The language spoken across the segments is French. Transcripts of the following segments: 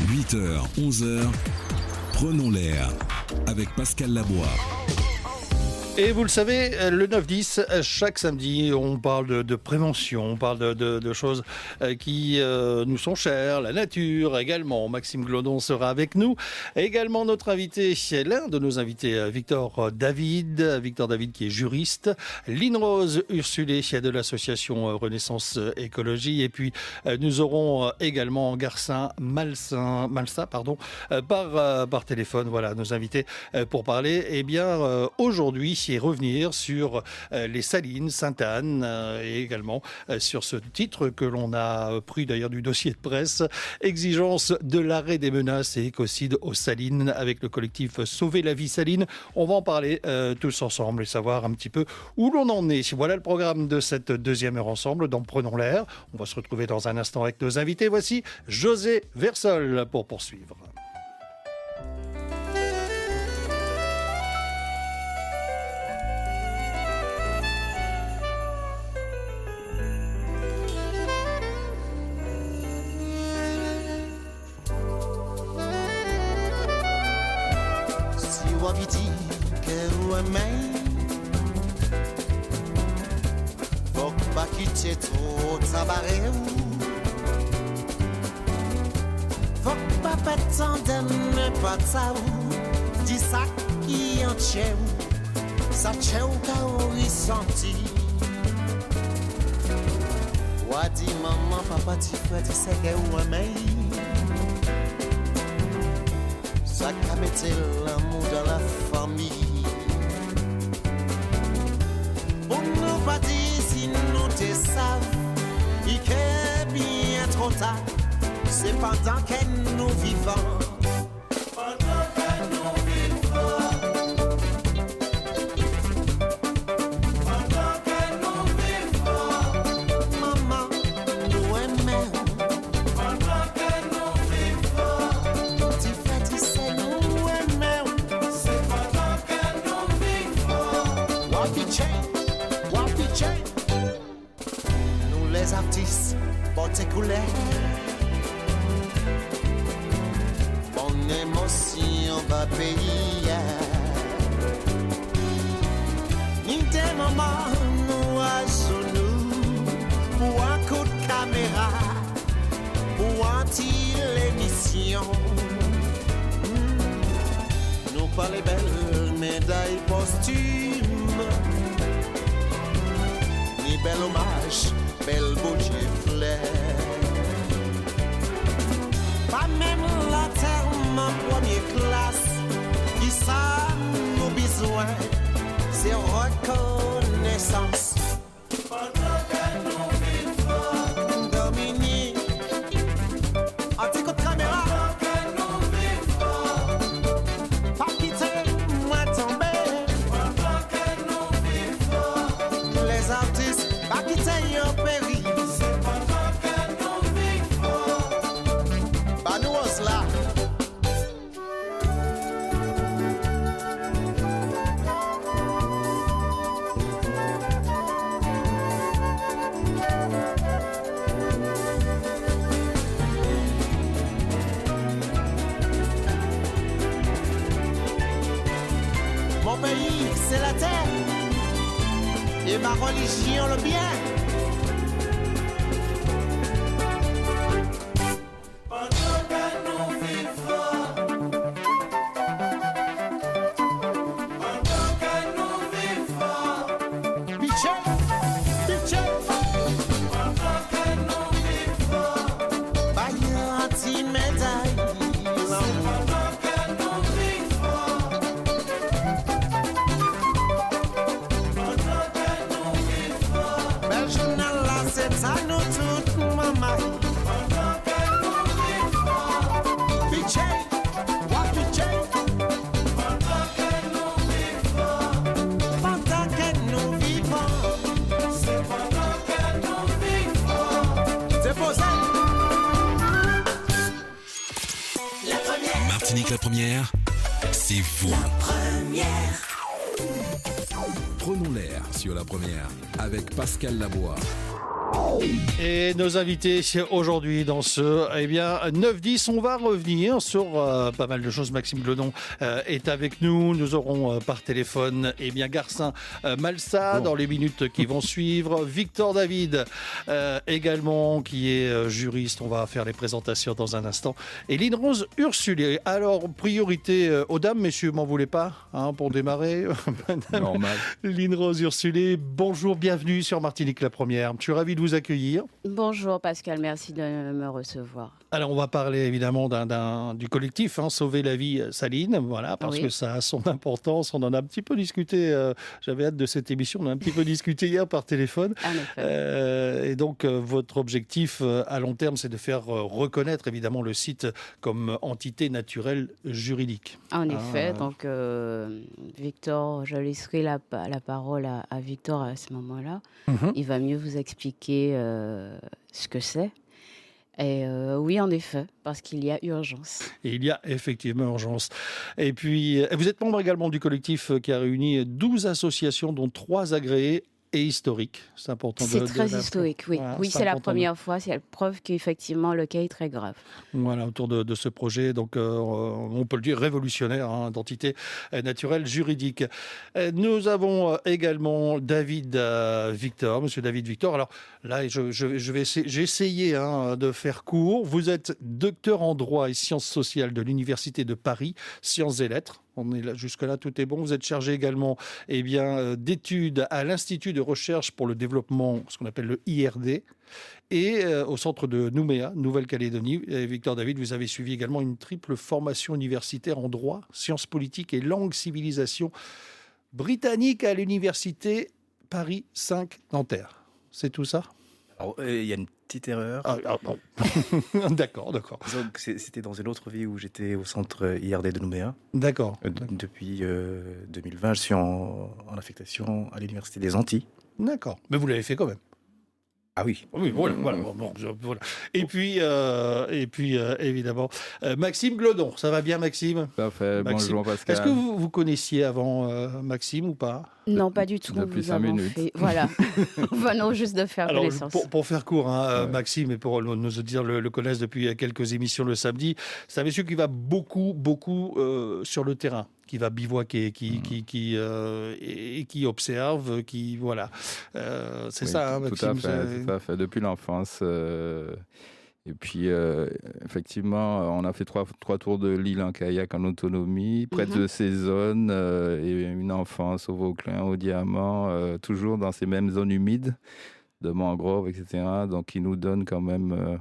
8h, 11h, prenons l'air avec Pascal Laboie. Et vous le savez, le 9-10, chaque samedi, on parle de prévention, on parle de choses qui nous sont chères, la nature également. Maxime Glodon sera avec nous. Également notre invité, l'un de nos invités, Victor David qui est juriste, Lynn Rose Ursulé de l'association Renaissance Écologie. Et puis nous aurons également Garcin Malsa, par téléphone. Voilà, nos invités pour parler, aujourd'hui, et revenir sur les salines Sainte-Anne et également sur ce titre que l'on a pris d'ailleurs du dossier de presse, exigence de l'arrêt des menaces et écocides aux salines avec le collectif Sauver la vie saline. On va en parler tous ensemble et savoir un petit peu où l'on en est. Voilà le programme de cette deuxième heure ensemble dans Prenons l'air. On va se retrouver dans un instant avec nos invités. Voici José Versol pour poursuivre. Wapiti ke wemei Fok pa kite tro tabare ou Fok pa petan den ne pata ou Di sa ki an che ou Sa che ou ka ou risanti Wadi maman papa ti fwe ti se ke wemei Ça a mettre l'amour dans la famille. Pour nous pas dire si nous te savons, il est bien trop tard. C'est pendant que nous vivons. Pendant que nous vivons. Pendant que nous vivons. Maman, nous aimons. Pendant que nous vivons. Tu fais, tu sais. Nous les artistes, porte couleur, mon émotion va payer. Ni des moments nous à genoux, pour un coup de caméra, pour un l'émission. Nous pas les belles médailles posthumes. Bel hommage, bel beau giflet. Pas même la terme en première classe. Qui ça nous besoin, c'est reconnaissance. Pendant que nous vivons, Dominique, anti-coup de caméra. Pendant que nous vivons, pas quitter, moi tomber. Pendant que nous vivons, les artistes. Pas quitter un péri. C'est pendant que nous vivons. Bah nous on là. Mon pays, c'est la terre. Et ma religion le bien. Pendant que nous vivons. Pendant que nous vivons. Piché, piché. Pendant que nous vivons. Baillant anti-médaille. Pendant que nous vivons. C'est à nous toutes, maman. Pendant que nous vivons. Piché, wa piché. Pendant que nous vivons. Pendant que nous vivons. C'est pendant que nous vivons. C'est posé. La première. Martinique la première, c'est vous. La première. Prenons l'air sur la première avec Pascal Laboie. Et nos invités aujourd'hui dans ce 9-10, on va revenir sur pas mal de choses. Maxime Glodon est avec nous. Nous aurons par téléphone Garcin Malsa dans les minutes qui vont suivre. Victor David également, qui est juriste. On va faire les présentations dans un instant. Et Lynn Rose Ursulé. Alors, priorité aux dames, messieurs, m'en voulez pas pour démarrer. Normal. Lynn Rose Ursulé, bonjour, bienvenue sur Martinique la Première. Je suis ravi de vous accueillir. Bonjour Pascal, merci de me recevoir. Alors on va parler évidemment du collectif Sauver la vie Saline, voilà, parce que ça a son importance. On en a un petit peu discuté, j'avais hâte de cette émission, on a un petit peu discuté hier par téléphone. Et donc votre objectif à long terme, c'est de faire reconnaître évidemment le site comme entité naturelle juridique. En effet, donc Victor, je laisserai la parole à Victor à ce moment-là. Il va mieux vous expliquer ce que c'est. Et oui, en effet, parce qu'il y a urgence. Et il y a effectivement urgence. Et puis, vous êtes membre également du collectif qui a réuni 12 associations, dont 3 agréées et historiques. C'est important. C'est très historique, oui. Voilà, oui, c'est la première fois. C'est la preuve qu'effectivement, le cas est très grave. Voilà, autour de ce projet, donc on peut le dire révolutionnaire, d'entité naturelle juridique. Nous avons également David Victor, monsieur David Victor. Alors là, j'ai essayé de faire court. Vous êtes docteur en droit et sciences sociales de l'Université de Paris, sciences et lettres. On est là, jusque-là, tout est bon. Vous êtes chargé également d'études à l'Institut de recherche pour le développement, ce qu'on appelle le IRD, et au centre de Nouméa, Nouvelle-Calédonie. Et Victor David, vous avez suivi également une triple formation universitaire en droit, sciences politiques et langue civilisation britannique à l'Université Paris 5 Nanterre. C'est tout ça ? Alors, il y a une petite erreur. Bon. D'accord. Disons que c'était dans une autre vie où j'étais au centre IRD de Nouméa. D'accord. Depuis 2020, je suis en affectation à l'Université des Antilles. D'accord. Mais vous l'avez fait quand même. Ah oui. Oui, voilà. Voilà. Et puis évidemment, Maxime Glodon. Ça va bien, Maxime ? Parfait. Bonjour, Pascal. Est-ce que vous connaissiez avant Maxime ou pas ? Non, pas du tout. Depuis 5 minutes. Voilà. Venons juste de faire connaissance. Pour faire court, Maxime, et pour nos auditeurs le connaissent depuis quelques émissions le samedi, c'est un monsieur qui va beaucoup sur le terrain, qui va bivouaquer, qui observe, qui voilà. C'est ça, Maxime. Tout à fait. Depuis l'enfance. Et puis, effectivement, on a fait trois tours de l'île en kayak en autonomie, près de ces zones, et une enfance au Vauclin, au Diamant, toujours dans ces mêmes zones humides de mangroves, etc. Donc, qui nous donne quand même,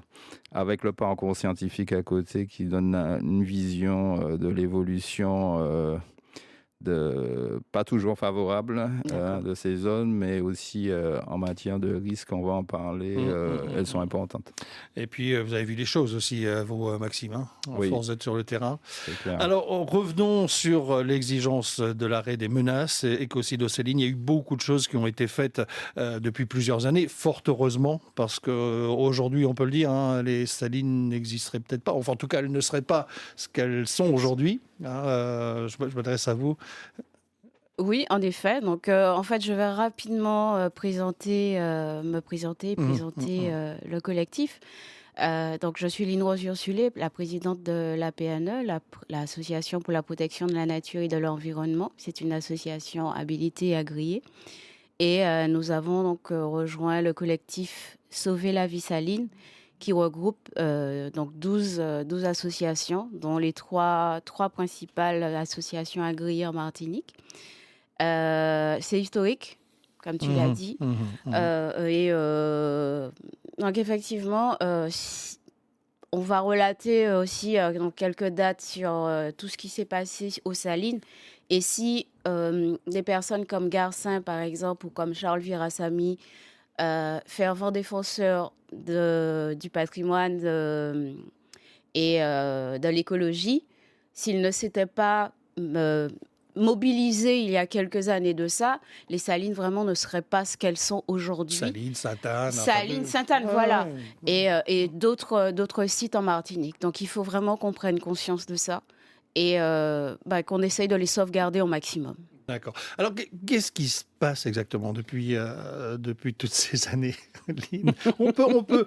avec le parcours scientifique à côté, qui donne une vision de l'évolution pas toujours favorable de ces zones, mais aussi en matière de risque, on va en parler, elles sont importantes. Et puis vous avez vu les choses aussi, vous Maxime, force d'être sur le terrain. C'est clair. Alors revenons sur l'exigence de l'arrêt des menaces écocides aux salines. Il y a eu beaucoup de choses qui ont été faites depuis plusieurs années, fort heureusement, parce qu'aujourd'hui, on peut le dire, les salines n'existeraient peut-être pas, enfin en tout cas elles ne seraient pas ce qu'elles sont aujourd'hui. Je m'adresse à vous. Oui, en effet. Donc, en fait, je vais rapidement présenter le collectif. Donc, je suis Lynn Rose Ursulé, la présidente de l'APNE, l'Association pour la protection de la nature et de l'environnement. C'est une association habilitée et agréée. Et nous avons donc rejoint le collectif Sauver la vie saline, qui regroupe donc 12 associations, dont les trois principales associations agréées en Martinique. C'est historique, comme tu l'as dit. Donc effectivement, on va relater aussi donc quelques dates sur tout ce qui s'est passé aux Salines. Et si des personnes comme Garcin, par exemple, ou comme Charles Virasamy, fervent défenseur du patrimoine et de l'écologie, s'ils ne s'étaient pas mobilisés il y a quelques années de ça, les salines vraiment ne seraient pas ce qu'elles sont aujourd'hui. Sainte-Anne, voilà. Et d'autres sites en Martinique. Donc il faut vraiment qu'on prenne conscience de ça et qu'on essaye de les sauvegarder au maximum. D'accord. Alors, qu'est-ce qui se passe exactement depuis toutes ces années, Lynn? On peut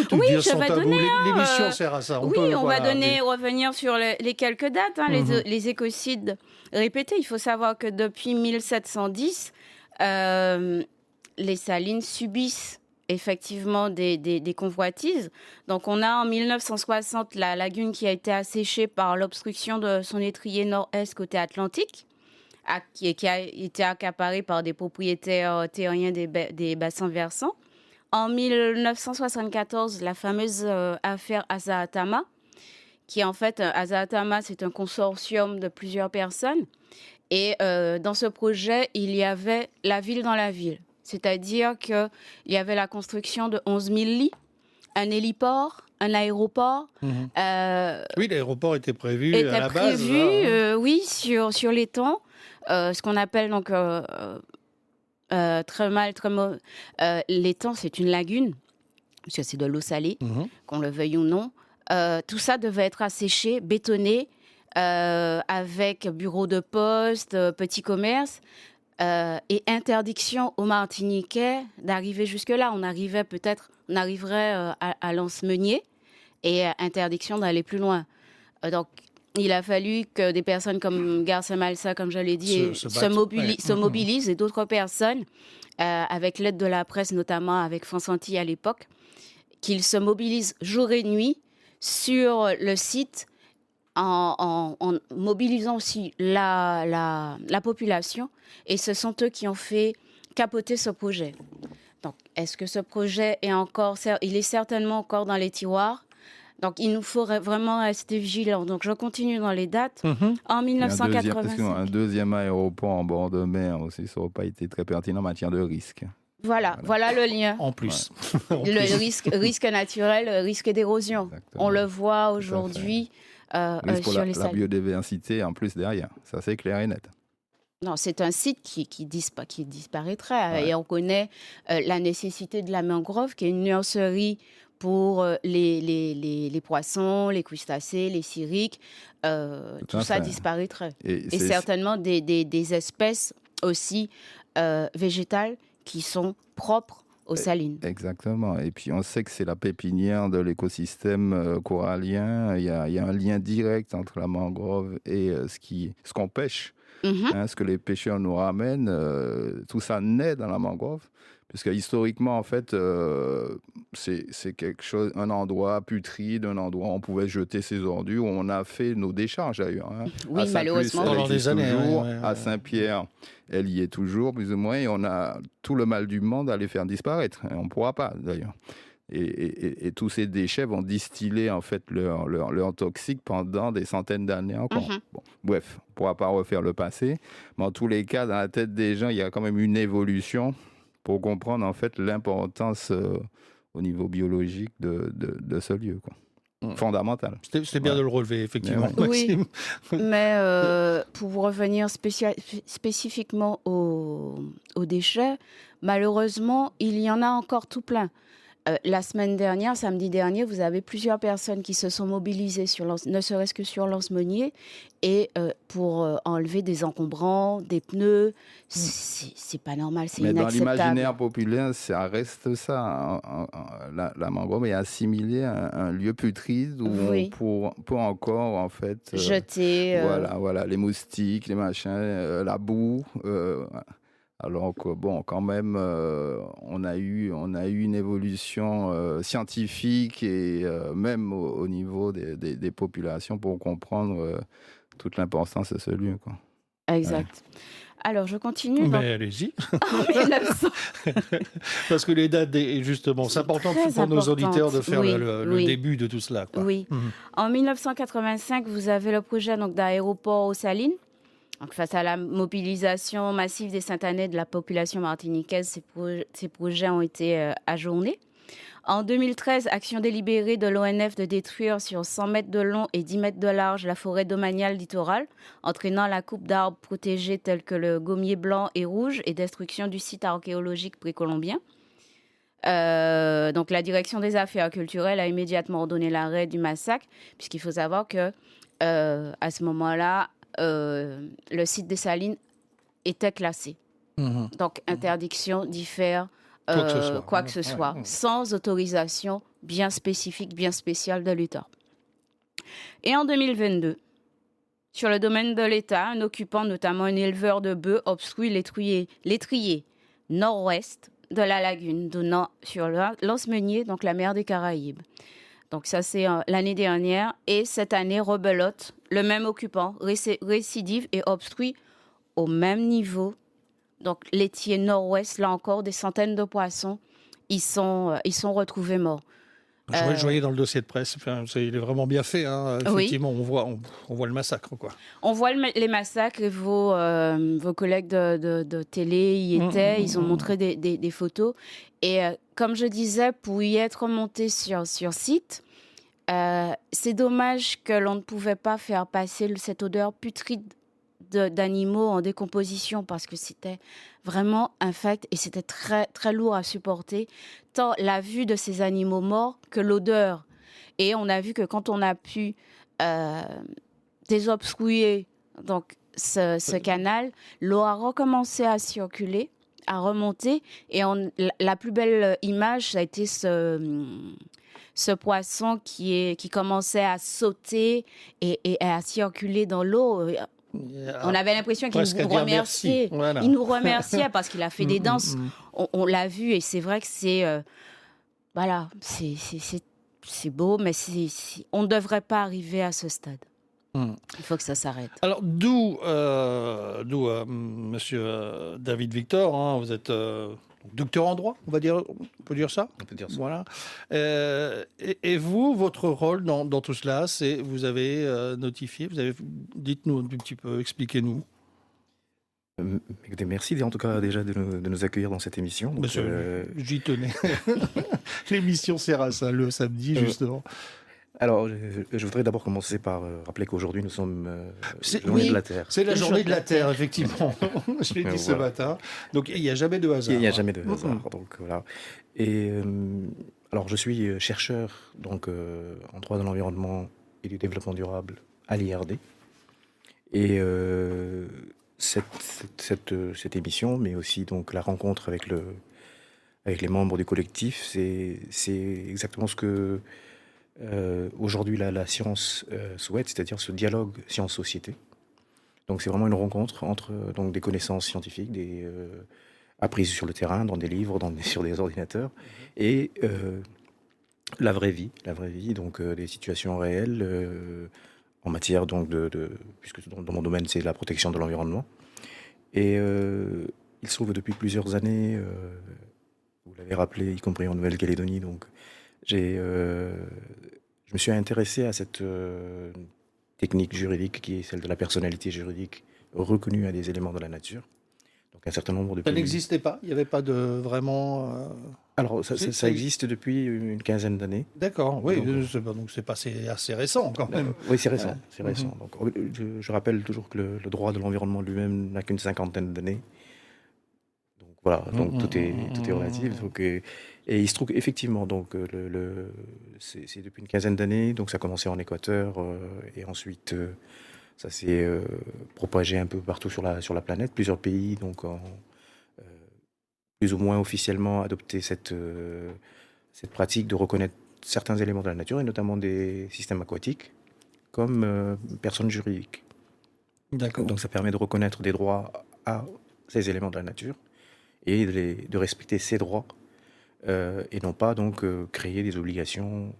tout Oui, dire je sans vais tabou. donner L'émission sert à ça. Oui, on va revenir sur les quelques dates, hein, les écocides répétés. Il faut savoir que depuis 1710, les salines subissent effectivement des convoitises. Donc, on a en 1960 la lagune qui a été asséchée par l'obstruction de son étrier nord-est côté Atlantique, qui a été accaparée par des propriétaires terriens des bassins versants. En 1974, la fameuse affaire Azaatama, qui en fait, Azaatama, c'est un consortium de plusieurs personnes. Et dans ce projet, il y avait la ville dans la ville. C'est-à-dire qu'il y avait la construction de 11 000 lits, un héliport, un aéroport. Oui, l'aéroport était prévu à la base. Oui, sur l'étang. Ce qu'on appelle donc l'étang, c'est une lagune, parce que c'est de l'eau salée, qu'on le veuille ou non. Tout ça devait être asséché, bétonné, avec bureau de poste, petits commerces, et interdiction aux Martiniquais d'arriver jusque-là. On arriverait à Lance-Meunier, et interdiction d'aller plus loin. Donc, il a fallu que des personnes comme Garcia Malsa, comme je l'ai dit, se mobilisent, et d'autres personnes, avec l'aide de la presse, notamment avec France Antilles à l'époque, qu'ils se mobilisent jour et nuit sur le site en mobilisant aussi la population. Et ce sont eux qui ont fait capoter ce projet. Donc, est-ce que ce projet il est certainement encore dans les tiroirs? Donc, il nous faut vraiment rester vigilants. Donc, je continue dans les dates. En 1985. Un deuxième aéroport en bord de mer aussi, ça n'aurait pas été très pertinent en matière de risque. Voilà le lien. En plus. Le risque naturel, risque d'érosion. Exactement. On le voit aujourd'hui sur les la biodiversité en plus derrière. Ça, c'est clair et net. Non, c'est un site qui disparaîtrait. Ouais. Et on connaît la nécessité de la mangrove, qui est une nurserie pour les poissons, les crustacés, les siriques. Tout ça disparaîtrait. Et certainement des espèces aussi végétales qui sont propres aux salines. Exactement. Et puis, on sait que c'est la pépinière de l'écosystème corallien. Il y a un lien direct entre la mangrove et ce qu'on pêche. Ce que les pêcheurs nous ramènent, tout ça naît dans la mangrove, puisque historiquement, en fait, c'est quelque chose, un endroit putride, un endroit où on pouvait jeter ses ordures, où on a fait nos décharges d'ailleurs. Oui, malheureusement. Pendant des années. À Saint-Pierre, elle y est toujours, plus ou moins, et on a tout le mal du monde à les faire disparaître. Et on ne pourra pas, d'ailleurs. Et tous ces déchets vont distiller en fait leur toxique pendant des centaines d'années encore. Bon, bref, on ne pourra pas refaire le passé, mais en tous les cas, dans la tête des gens, il y a quand même une évolution pour comprendre en fait l'importance au niveau biologique de ce lieu, quoi. Fondamental. C'était bien de le relever, effectivement, Maxime. Oui, mais pour revenir spécifiquement aux déchets, malheureusement, il y en a encore tout plein. La semaine dernière, samedi dernier, vous avez plusieurs personnes qui se sont mobilisées, ne serait-ce que sur Lance-Meunier, et pour enlever des encombrants, des pneus. C'est pas normal, c'est inacceptable. Dans l'imaginaire populaire, ça reste ça. La mangrove est assimilée à un lieu putride où on peut encore, en fait... jeter... Voilà, les moustiques, les machins, la boue... Alors que, bon, quand même, on a eu une évolution scientifique et même au niveau des populations pour comprendre toute l'importance de ce lieu, quoi. Exact. Ouais. Alors, je continue. Mais allez-y. En 1900. Parce que les dates, justement, c'est important pour nos auditeurs de faire le début de tout cela, quoi. Oui. En 1985, vous avez le projet d'aéroport aux Salines. Donc, face à la mobilisation massive des Saint-Anais de la population martiniquaise, ces projets ont été ajournés. En 2013, action délibérée de l'ONF de détruire sur 100 mètres de long et 10 mètres de large la forêt domaniale littorale, entraînant la coupe d'arbres protégés tels que le gommier blanc et rouge et destruction du site archéologique précolombien. Donc, la direction des affaires culturelles a immédiatement ordonné l'arrêt du massacre, puisqu'il faut savoir que à ce moment-là, le site des Salines était classé. Donc, interdiction d'y faire quoi que ce soit, sans autorisation bien spécifique, bien spéciale de l'État. Et en 2022, sur le domaine de l'État, un occupant, notamment un éleveur de bœufs, obstrue l'étrier nord-ouest de la lagune, donnant sur l'Anse-Meunier, donc la mer des Caraïbes. Donc ça, c'est l'année dernière. Et cette année, rebelote, le même occupant, récidive et obstrue au même niveau. Donc l'étier nord-ouest, là encore, des centaines de poissons, ils sont retrouvés morts. Je voyais dans le dossier de presse, il est vraiment bien fait. Hein. Effectivement, on voit le massacre, quoi. On voit les massacres et vos collègues de télé y étaient. Ils ont montré des photos. Et comme je disais, pour y être monté sur site, c'est dommage que l'on ne pouvait pas faire passer cette odeur putride d'animaux en décomposition parce que c'était vraiment infect et c'était très, très lourd à supporter, tant la vue de ces animaux morts que l'odeur. Et on a vu que quand on a pu désobstruer donc, ce canal, l'eau a recommencé à circuler, à remonter. Et la plus belle image, ça a été ce poisson qui commençait à sauter et à circuler dans l'eau. On avait l'impression qu'il nous remerciait. Voilà. Il nous remerciait parce qu'il a fait des danses. On l'a vu et c'est vrai que c'est voilà, c'est beau, mais on ne devrait pas arriver à ce stade. Il faut que ça s'arrête. Alors d'où Monsieur David Victor, hein, vous êtes docteur en droit, on peut dire ça. On peut dire ça. Voilà. Et vous, votre rôle dans tout cela, c'est vous avez notifié, dites-nous un petit peu, expliquez-nous. Merci en tout cas déjà de nous accueillir dans cette émission. Donc, j'y tenais. L'émission sert à ça le samedi justement. Alors, je voudrais d'abord commencer par rappeler qu'aujourd'hui, nous sommes la journée de la Terre. C'est la journée de la Terre, effectivement. Je l'ai dit ce matin. Donc, il n'y a jamais de hasard. Il n'y a jamais de hasard. Donc, voilà. Et alors, je suis chercheur donc, en droit de l'environnement et du développement durable à l'IRD. Et cette émission, mais aussi donc, la rencontre avec les membres du collectif, c'est exactement ce que aujourd'hui la science souhaite, c'est-à-dire ce dialogue science-société. Donc c'est vraiment une rencontre entre donc, des connaissances scientifiques, apprises sur le terrain, dans des livres, sur des ordinateurs, et la vraie vie, donc des situations réelles en matière donc puisque dans mon domaine c'est la protection de l'environnement. Et il se trouve depuis plusieurs années, vous l'avez rappelé, y compris en Nouvelle-Calédonie, donc je me suis intéressé à cette technique juridique qui est celle de la personnalité juridique reconnue à des éléments de la nature. Donc un certain nombre de pays... Ça n'existait pas? Il n'y avait pas de vraiment... Alors ça existe depuis une quinzaine d'années. D'accord, oui, donc c'est assez récent quand même. Oui, c'est récent. C'est récent. Donc, je rappelle toujours que le droit de l'environnement lui-même n'a qu'une cinquantaine d'années. Donc voilà, donc tout est relatif. Donc, et il se trouve qu'effectivement, donc, c'est depuis une quinzaine d'années, donc ça a commencé en Équateur, et ensuite ça s'est propagé un peu partout sur la planète. Plusieurs pays donc, ont plus ou moins officiellement adopté cette pratique de reconnaître certains éléments de la nature, et notamment des systèmes aquatiques, comme personnes juridiques. D'accord. Donc ça permet de reconnaître des droits à ces éléments de la nature et de respecter ces droits, et non pas donc créer des obligations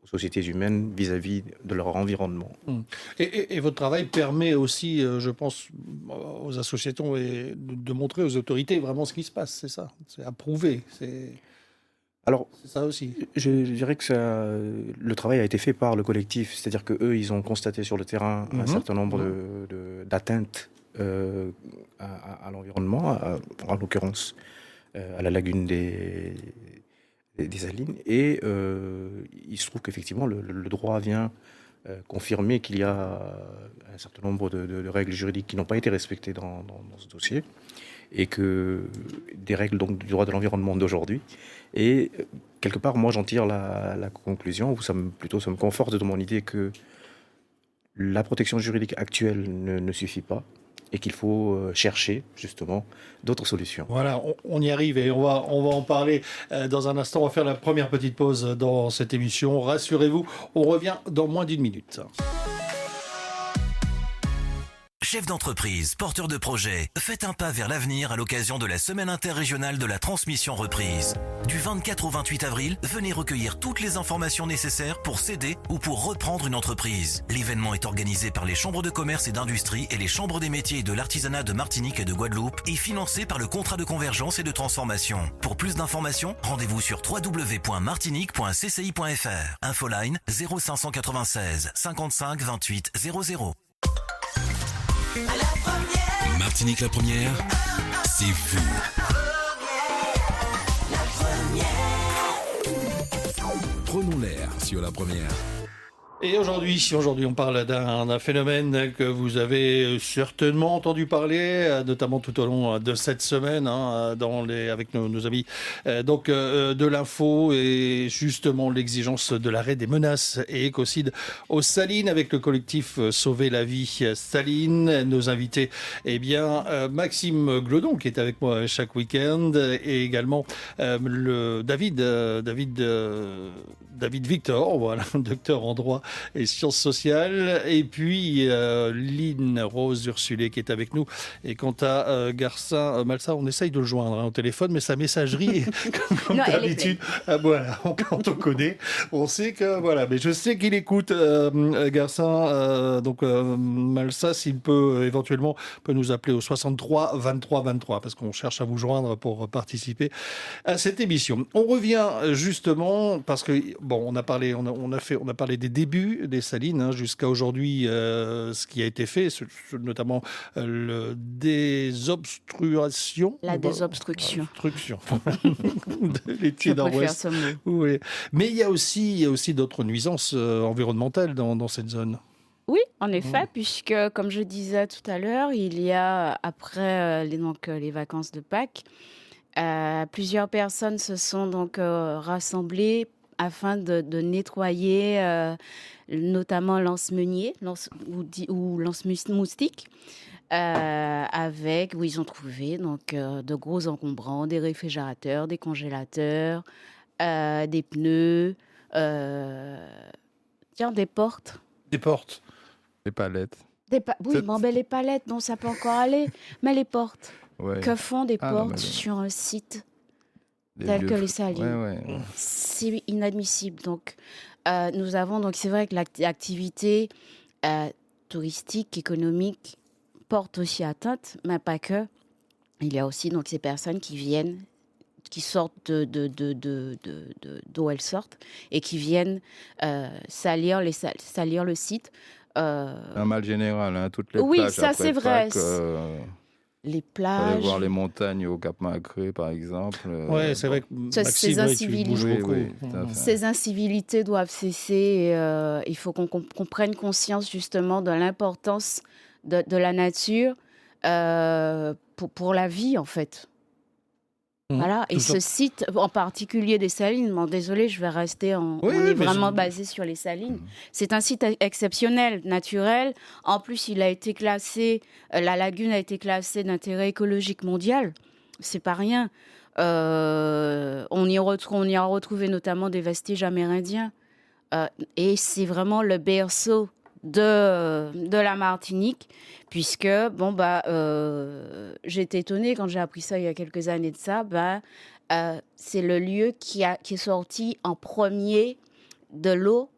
aux sociétés humaines vis-à-vis de leur environnement. Et votre travail permet aussi, je pense, aux associations de montrer aux autorités vraiment ce qui se passe, c'est ça? C'est à prouver, Alors, c'est ça aussi. Je dirais que le travail a été fait par le collectif, c'est-à-dire qu'eux, ils ont constaté sur le terrain un certain nombre d'atteintes à l'environnement, en l'occurrence à la lagune des Salines, et il se trouve qu'effectivement le droit vient confirmer qu'il y a un certain nombre de règles juridiques qui n'ont pas été respectées dans ce dossier, et que des règles donc, du droit de l'environnement d'aujourd'hui. Et quelque part, moi j'en tire la conclusion, ou ça me conforte dans mon idée que la protection juridique actuelle ne suffit pas, et qu'il faut chercher justement d'autres solutions. Voilà, on y arrive et on va en parler dans un instant. On va faire la première petite pause dans cette émission. Rassurez-vous, on revient dans moins d'1 minute. Chef d'entreprise, porteur de projet, faites un pas vers l'avenir à l'occasion de la semaine interrégionale de la transmission reprise. Du 24 au 28 avril, venez recueillir toutes les informations nécessaires pour céder ou pour reprendre une entreprise. L'événement est organisé par les chambres de commerce et d'industrie et les chambres des métiers et de l'artisanat de Martinique et de Guadeloupe et financé par le contrat de convergence et de transformation. Pour plus d'informations, rendez-vous sur www.martinique.cci.fr. Infoline 0596 55 28 00. Martinique la première, c'est vous. Prenons l'air sur la première. Et aujourd'hui, on parle d'un phénomène que vous avez certainement entendu parler, notamment tout au long de cette semaine, avec nos amis. De l'info et justement l'exigence de l'arrêt des menaces et écocides aux salines avec le collectif Sauver la vie Saline. Nos invités, Maxime Glodon qui est avec moi chaque week-end et également le David Victor, voilà, docteur en droit et sciences sociales, et puis Lynn Rose Ursulé qui est avec nous. Et quant à Garcin Malsa, on essaye de le joindre au téléphone, mais sa messagerie, comme d'habitude, voilà, quand on connaît, on sait que voilà. Mais je sais qu'il écoute Garcin, Malsa, s'il peut éventuellement nous appeler au 63 23 23 parce qu'on cherche à vous joindre pour participer à cette émission. On revient justement parce que on a parlé des débuts des salines jusqu'à aujourd'hui, ce qui a été fait, notamment la désobstruction de l'étude nord-ouest. Oui. Mais il y a aussi d'autres nuisances environnementales dans cette zone. Oui, en effet, puisque, comme je disais tout à l'heure, il y a, après les vacances de Pâques, plusieurs personnes se sont donc rassemblées afin de nettoyer notamment l'anse-meunier ou l'anse-moustique, où ils ont trouvé de gros encombrants, des réfrigérateurs, des congélateurs, des pneus, des portes. Des portes. Des palettes. Les palettes, non, ça peut encore aller, mais les portes. Ouais. Que font des portes sur un site tel que les salines? C'est inadmissible. Donc, nous avons, c'est vrai que l'activité touristique, économique porte aussi atteinte, mais pas que. Il y a aussi ces personnes qui sortent d'où elles sortent et qui viennent salir le site. Un mal général, toutes les plages. Oui, ça c'est vrai. Les plages. Aller voir les montagnes au Cap Macré, par exemple. Oui, c'est vrai que ces incivilités doivent cesser. Il faut qu'on prenne conscience justement de l'importance de la nature pour la vie, en fait. Voilà, et ce site en particulier des salines, désolé, je vais rester on est vraiment basé sur les salines. C'est un site exceptionnel, naturel. En plus, il a été classé, la lagune a été classée d'intérêt écologique mondial. C'est pas rien. On y a retrouvé notamment des vestiges amérindiens. Et c'est vraiment le berceau de la Martinique, puisque j'étais étonnée quand j'ai appris ça il y a quelques années de ça. C'est le lieu qui est sorti en premier de l'eau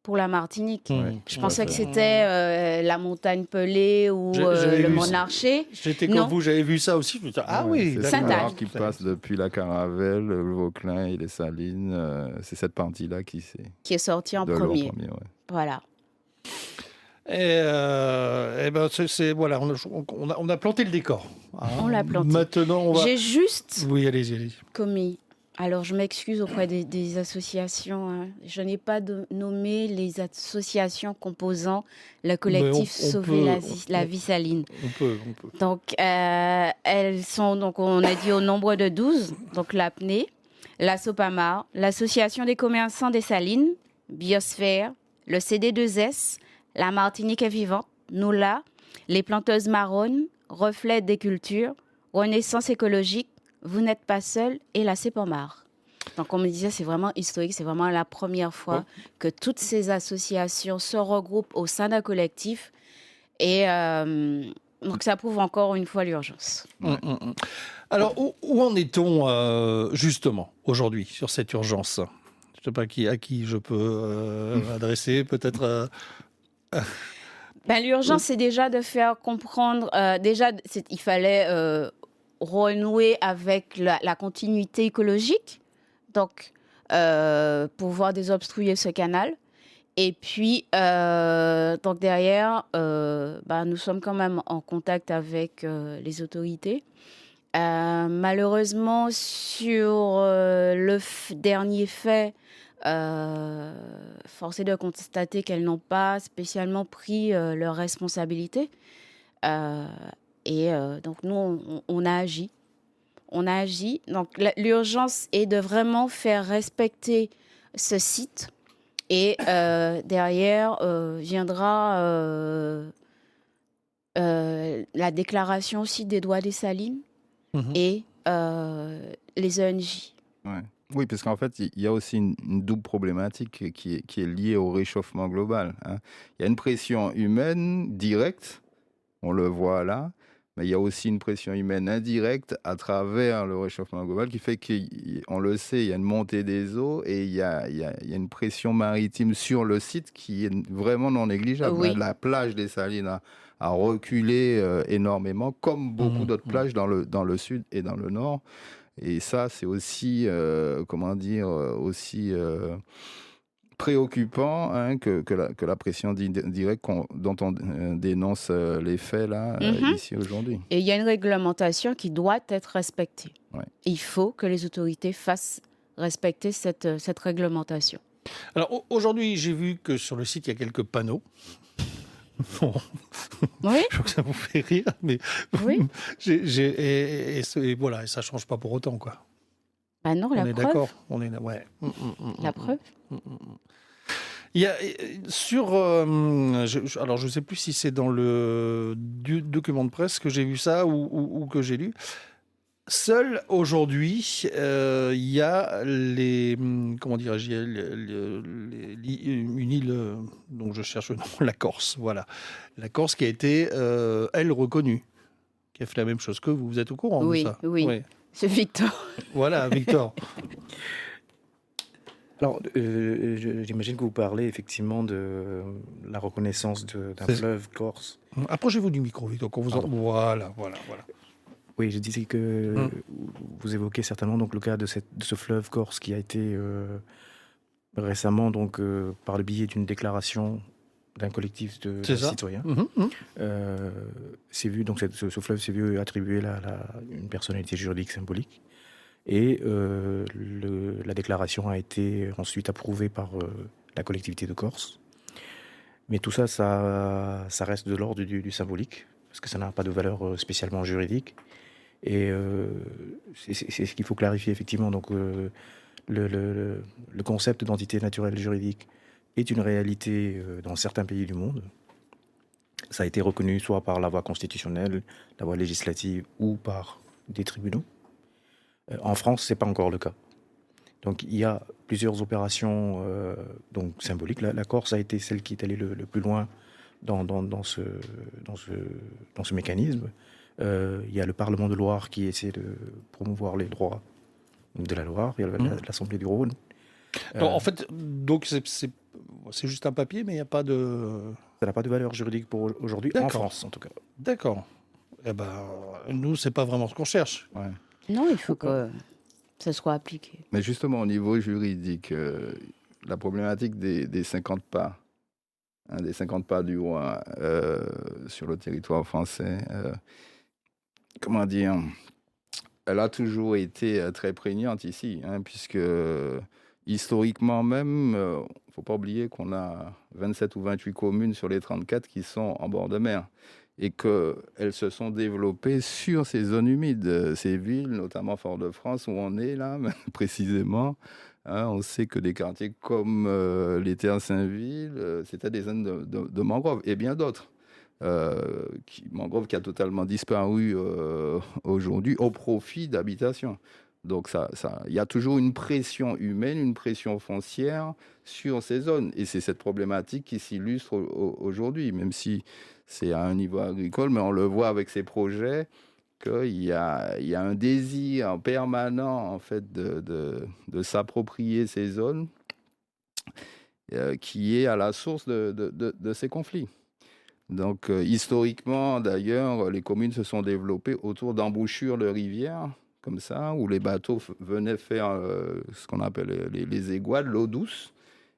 pour la Martinique. Je pensais que c'était la montagne Pelée ou le Monarché. J'étais comme vous, j'avais vu ça aussi. C'est Sainte-Anne qui passe depuis la Caravelle, le Vauclin et les Salines. C'est cette partie-là qui est sortie en premier. Voilà. Et voilà, on a planté le décor. On l'a planté. Maintenant, J'ai juste allez-y. commis. Alors, je m'excuse auprès des associations. Je n'ai pas nommé les associations composant le collectif Sauver la vie saline. On peut. Donc, elles sont, on a dit au nombre de 12. Donc, l'APNE, la SOPAMAR, l'Association des commerçants des salines, Biosphère, le CD2S, la Martinique est vivante, NOLA, Les planteuses marronnes, reflets des cultures, renaissance écologique, vous n'êtes pas seul et la Cepomar. Donc, comme on me disait, c'est vraiment historique, c'est vraiment la première fois que toutes ces associations se regroupent au sein d'un collectif. Et donc, ça prouve encore une fois l'urgence. Alors, où en est-on justement aujourd'hui sur cette urgence ? Je ne sais pas à qui je peux adresser, peut-être. L'urgence, c'est déjà de faire comprendre. Il fallait renouer avec la continuité écologique, donc pouvoir désobstruer ce canal. Et puis, donc derrière, nous sommes quand même en contact avec les autorités. Malheureusement, sur le dernier fait, force est de constater qu'elles n'ont pas spécialement pris leurs responsabilités. Donc, nous, on a agi. On a agi. Donc, l'urgence est de vraiment faire respecter ce site. Et derrière viendra la déclaration aussi des droits des salines et les ONG. Ouais. Oui, parce qu'en fait, il y a aussi une double problématique qui est liée au réchauffement global. Il y a une pression humaine directe, on le voit là, mais il y a aussi une pression humaine indirecte à travers le réchauffement global qui fait qu'on le sait, il y a une montée des eaux et il y a une pression maritime sur le site qui est vraiment non négligeable. Oui. La plage des Salines a reculé énormément, comme beaucoup d'autres plages dans le sud et dans le nord. Et ça, c'est aussi, préoccupant que la pression directe dont on dénonce les faits là, ici aujourd'hui. Et il y a une réglementation qui doit être respectée. Ouais. Il faut que les autorités fassent respecter cette réglementation. Alors aujourd'hui, j'ai vu que sur le site, il y a quelques panneaux. Bon. Oui. Je crois que ça vous fait rire, mais Oui. et voilà, et ça change pas pour autant, quoi. Non, On la est preuve. d'accord. On est ouais. La preuve. Il y a sur alors je sais plus si c'est dans le document de presse que j'ai vu ça ou que j'ai lu. Seul aujourd'hui, il y a comment dirais-je, une île dont je cherche le nom, la Corse, voilà. La Corse qui a été, elle, reconnue, qui a fait la même chose que vous. Vous êtes au courant de ça ? Oui. C'est Victor. Voilà, Victor. Alors, j'imagine que vous parlez effectivement de la reconnaissance d'un fleuve corse. Approchez-vous du micro, Victor, qu'on vous entend. Voilà. Oui, je disais que vous évoquez certainement donc le cas de ce fleuve corse qui a été récemment donc par le biais d'une déclaration d'un collectif de citoyens. C'est vu donc ce fleuve s'est vu attribuer une personnalité juridique symbolique et la déclaration a été ensuite approuvée par la collectivité de Corse. Mais tout ça, ça reste de l'ordre du symbolique parce que ça n'a pas de valeur spécialement juridique. Et c'est ce qu'il faut clarifier effectivement. Donc le concept d'entité naturelle juridique est une réalité dans certains pays du monde. Ça a été reconnu soit par la voie constitutionnelle, la voie législative ou par des tribunaux. En France, c'est pas encore le cas. Donc il y a plusieurs opérations donc symboliques. La Corse a été celle qui est allée le plus loin dans ce mécanisme. Il y a le Parlement de Loire qui essaie de promouvoir les droits de la Loire. Il y a l'Assemblée du Rhône. Alors, en fait, donc c'est juste un papier, mais il n'y a pas de... Ça n'a pas de valeur juridique pour aujourd'hui, en France en tout cas. D'accord. Eh ben, nous, c'est pas vraiment ce qu'on cherche. Ouais. Non, il faut que ça soit appliqué. Mais justement, au niveau juridique, la problématique des 50 pas, des 50 pas du roi sur le territoire français, comment dire, elle a toujours été très prégnante ici, puisque historiquement même, il ne faut pas oublier qu'on a 27 ou 28 communes sur les 34 qui sont en bord de mer et qu'elles se sont développées sur ces zones humides, ces villes, notamment Fort-de-France, où on est là, précisément. On sait que des quartiers comme les Terres Saint-Ville, c'était des zones de mangroves et bien d'autres. mangrove qui a totalement disparu aujourd'hui au profit d'habitations. Donc, il y a toujours une pression humaine, une pression foncière sur ces zones. Et c'est cette problématique qui s'illustre aujourd'hui, même si c'est à un niveau agricole, mais on le voit avec ces projets qu'il y a un désir permanent, en fait, de s'approprier ces zones qui est à la source de ces conflits. Donc, historiquement, d'ailleurs, les communes se sont développées autour d'embouchures de rivières, comme ça, où les bateaux venaient faire ce qu'on appelle les égouades, l'eau douce,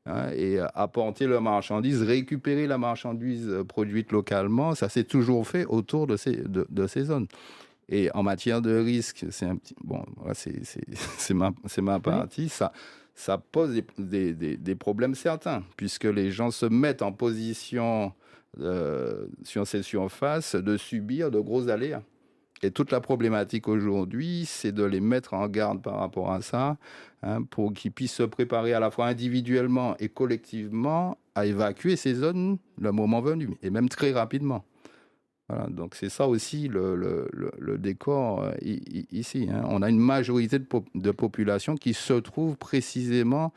hein, et apporter leurs marchandises, récupérer la marchandise produite localement. Ça s'est toujours fait autour de ces zones. Et en matière de risque, c'est un petit... Bon, voilà, c'est ma partie. Ça pose des problèmes certains, puisque les gens se mettent en position sur ces surfaces de subir de gros aléas. Et toute la problématique aujourd'hui, c'est de les mettre en garde par rapport à ça, hein, pour qu'ils puissent se préparer à la fois individuellement et collectivement à évacuer ces zones le moment venu, et même très rapidement. Voilà, donc c'est ça aussi le décor ici. Hein. On a une majorité de population qui se trouve précisément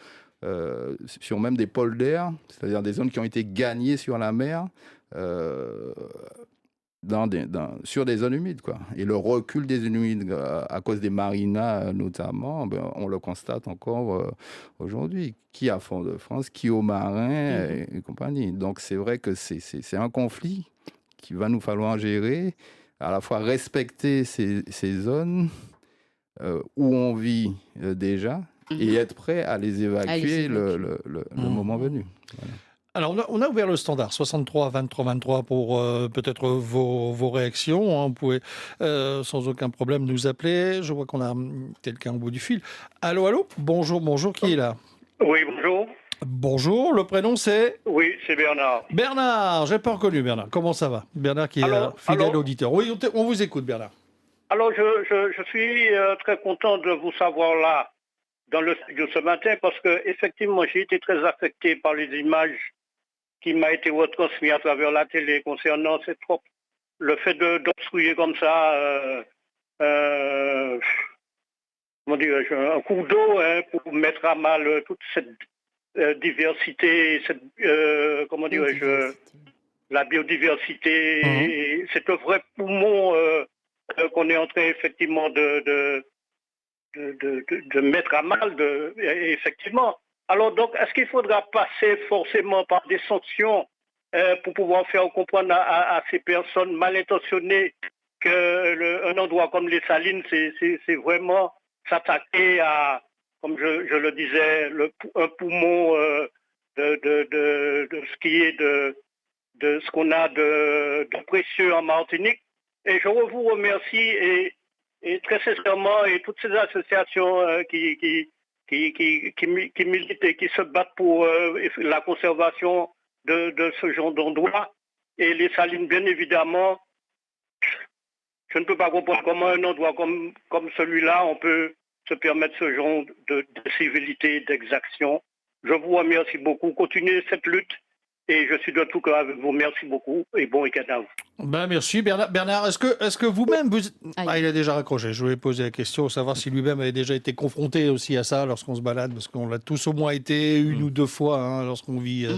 sur même des polders, c'est-à-dire des zones qui ont été gagnées sur la mer, sur des zones humides, quoi. Et le recul des zones humides à cause des marinas notamment, on le constate encore aujourd'hui. Qui à Fort-de-France, qui aux marins et compagnie. Donc c'est vrai que c'est un conflit qu'il va nous falloir gérer, à la fois respecter ces zones où on vit déjà et être prêt à les évacuer le moment venu. Voilà. Alors, on a ouvert le standard 63 23 23 pour peut-être vos réactions. Hein. Vous pouvez sans aucun problème nous appeler. Je vois qu'on a quelqu'un au bout du fil. Allô, bonjour, qui est là? Oui, bonjour. Bonjour, le prénom c'est? Oui, c'est Bernard. Bernard, j'ai pas reconnu Bernard. Comment ça va? Bernard qui est fidèle auditeur. Oui, on vous écoute Bernard. Alors, je suis très content de vous savoir là dans le studio ce matin parce que effectivement, j'ai été très affecté par les images qui m'a été retransmises à travers la télé concernant le fait d'obstruer comme ça comment dirais-je, un cours d'eau, hein, pour mettre à mal toute cette diversité, comment dirais-je, la biodiversité. C'est un vrai poumon qu'on est en train effectivement de mettre à mal, effectivement. Alors donc, est-ce qu'il faudra passer forcément par des sanctions pour pouvoir faire comprendre à ces personnes mal intentionnées qu'un endroit comme les Salines, c'est vraiment s'attaquer à, comme je le disais, un poumon de ce qui est de ce qu'on a de précieux en Martinique. Et je vous remercie et très sincèrement, et toutes ces associations qui militent et qui se battent pour la conservation de ce genre d'endroit. Et les Salines, bien évidemment, je ne peux pas comprendre comment un endroit comme celui-là, on peut se permettre ce genre de civilité, d'exaction. Je vous remercie beaucoup. Continuez cette lutte. Et je suis de tout cœur avec vous. Merci beaucoup et bon week-end à vous. Merci Bernard. Bernard, est-ce que vous-même... il a déjà raccroché. Je voulais poser la question, savoir si lui-même avait déjà été confronté aussi à ça lorsqu'on se balade, parce qu'on l'a tous au moins été une ou deux fois, hein, lorsqu'on vit